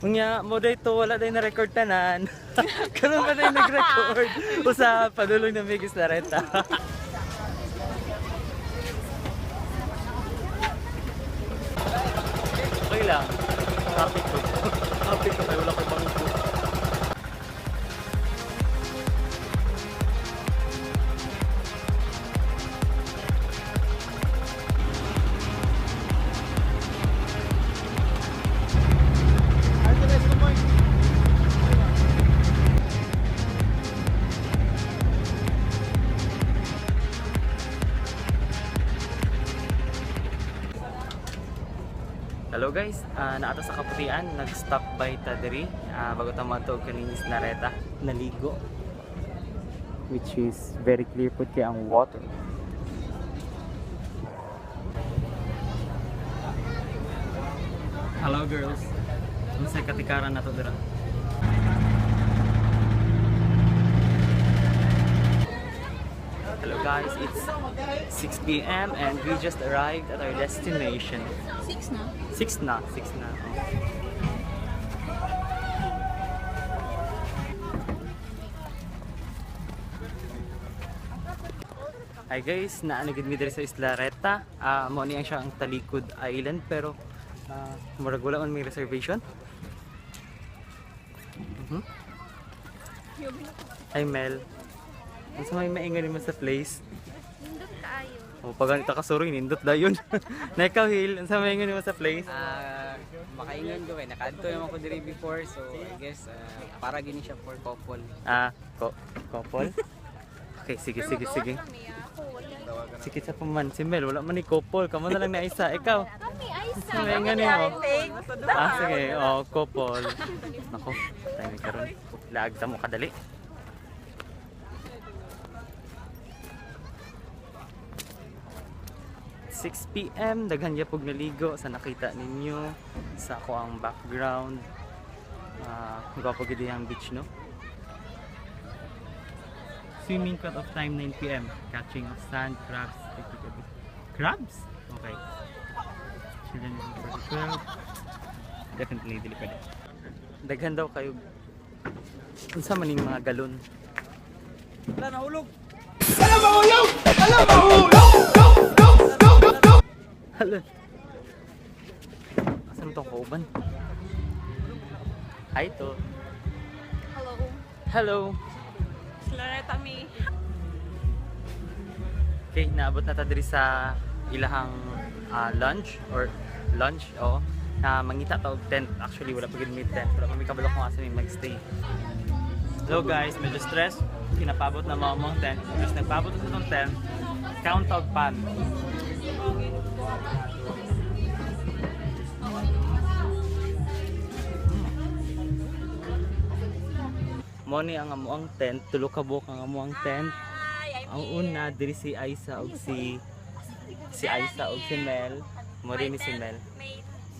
Unya mo dito wala day na record tanan. Karon ba day nag-record? Usa padulong na may Isla Reta. Okay lang. Happy ko. Happy ko kay wala koy pangko. Hello guys, naato sa Kaputian, nag-stop by ta diri bago ta matog kaning Isla Reta, naligo. Which is very clear pud kay ang water. Hello girls. Unsay katikaran nato dira? Hello guys, it's 6 p.m. and we just arrived at our destination. 6 na? 6 na. Oh. Hi guys, naanagid mi diri sa Isla Reta. Mao ni ang siya ang Talikod Island pero murag wala man may reservation. Hi Mel. Unsa may maingon mo sa place? Nindot kaayo. O pag ganito ka sorry, nindot dayon. Na ikaw Hil, unsa may maingon mo sa place? Makaingon ko kay nakadto naman ko diri before, so I guess para gini siya for couple. Couple? Okay, sige. Kami ako wala. Sige sa paman si Mel, wala man ni couple, kamo na lang na isa. Ikaw. Kami ay sa. May ngani mo. Sige, couple. Nako, tayo karon. Laag ta mo kadali. (6 p.m. Daghan ya pug naligo sa nakita ninyo sa ako ang background. Gwapo gid ang beach no. Swimming cut off time 9 p.m. Catching of sand crabs. Crabs? Okay. Children is 12. Definitely dili pwede. Daghan daw kayo. Unsa man ning mga galon? Wala nahulog. Hala. Asan tong kauban? Hi to. Hello. Hello. Isla Reta mi. Okay, naabot na ta diri sa ilahang lunch o mangita ta og tent. Actually wala pa gid may tent. Wala pa may kabalo kung asa may magstay. Hello guys, medyo stress. Pinapabot na mo ang tent. Just nagpabot sa tong tent. Count og pan. Moni ang amuang tent, tulo ka buok ang amuang tent. Ang una diri si Aisa og si Mel, mo rin ni si Mel.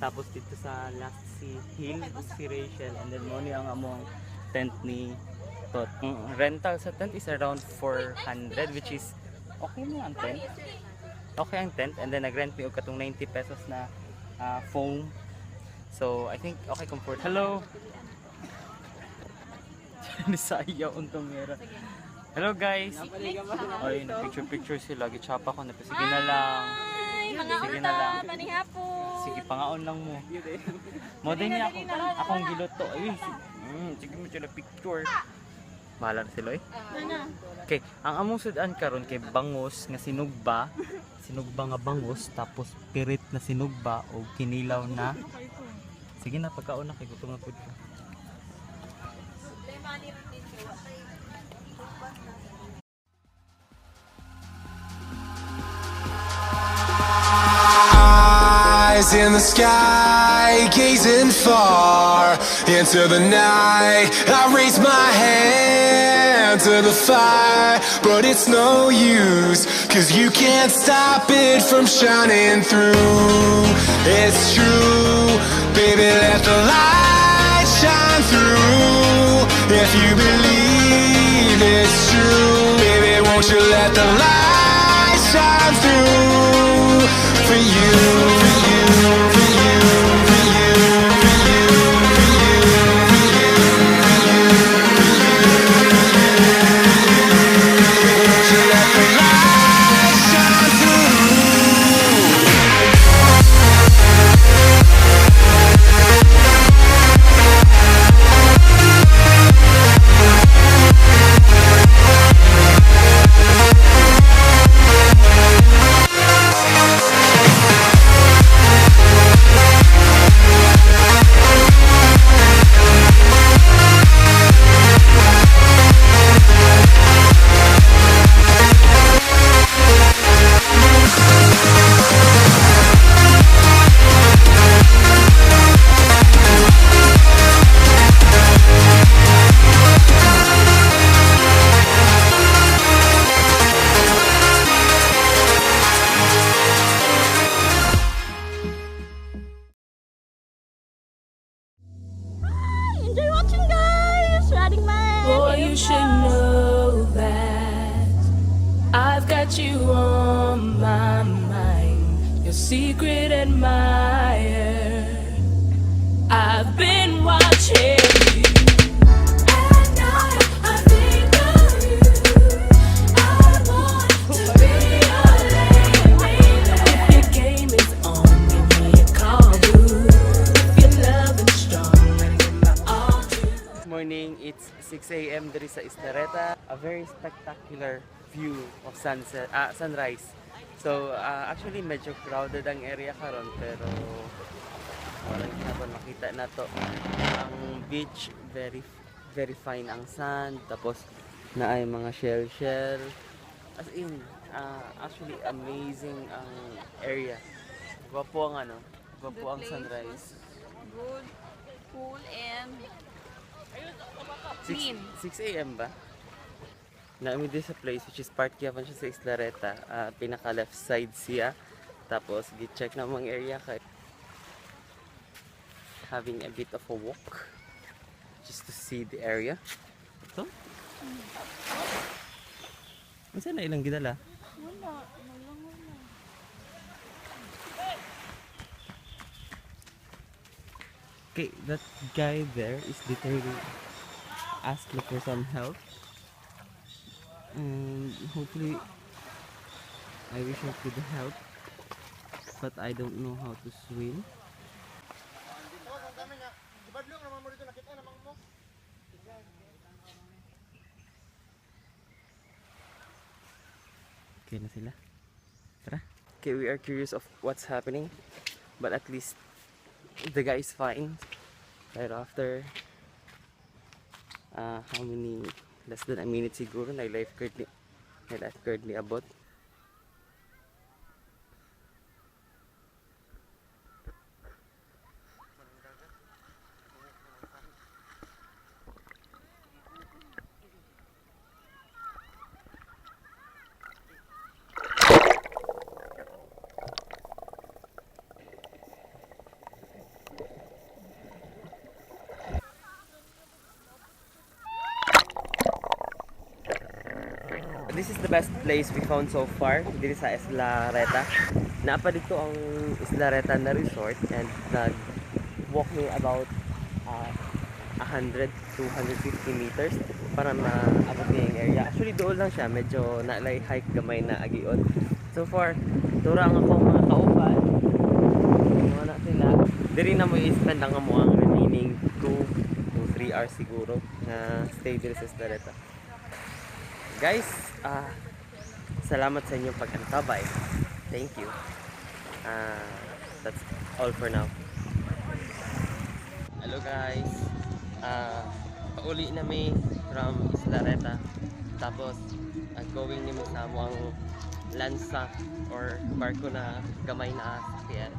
Tapos dito sa last si Hill ug si Rachel, and then moni ang amuang tent ni Totz. Rental sa tent is around 400, which is okay mo ang tent. Okay ang tent, and then nagrent mi og katong 90 pesos na foam. So I think okay comfort. Hello. Bisaya untong mera. Hello guys. Ay, picture sila. Gichapa ko na. Sige na lang. Sige na lang. Sige, pangaon lang mo. Modern niya ako. Akong giluto. Ay, sige mo sila picture. Bahala na sila eh. Okay, ang among sudan karon kay bangus nga sinugba. Sinugba nga bangus. Tapos pirit na sinugba o kinilaw na. Sige na, pagkaon na kay gutom na po. Eyes in the sky, gazing far into the night. I raise my hand to the fire, but it's no use, 'cause you can't stop it from shining through. It's true, baby, let the light shine through. If you believe it's true, baby, won't you let the light shine through for you, for you, for you, for you, for you, for you. I've got you on my mind, your secret admirer. I've been watching you. At night, I think of you. I want to be your lady. If your game is on, give me a call, boo. If your love is strong, let give my all to you. Morning, it's 6 a.m. diri sa Isla Reta. A very spectacular view of sunrise. So, actually medyo crowded ang area karon pero walang hapon makita na to. Ang beach, very fine ang sand. Tapos, na ay mga shell. As in, actually amazing ang area. Gwapo ang gwapo ang sunrise. Good, cool, and 6 a.m. ba? Naami din sa place which is part Kiavan siya sa Isla Reta. Pinaka left side siya. Tapos gi-check na mga area kay having a bit of a walk just to see the area. Ito? Masa na ilang gidala? wala. Okay, that guy there is literally asking for some help. And hopefully I wish I could help, but I don't know how to swim. Okay na sila. Tara. Okay, we are curious of what's happening, but at least the guy is fine. Right after how many, less than a minute siguro na lifeguard ni abot. This is the best place we found so far dito sa Isla Reta. Napa dito ang Isla Reta na resort and nag-walk me about 100 to 150 meters para maabot niya yung area. Actually doon lang siya, medyo na-hike gamay na agion. So far, turang ako mga kauban. Mga na sila. Diri na mo i-spend ang mo ang remaining 2 to 3 hours siguro na stay dito sa Isla Reta. Guys, salamat sa inyong pag-antabay. Thank you. That's all for now. Hello guys. Pauli na may from Isla Reta. Tapos, going nimo sa among lansa or barko na gamay na sakyan.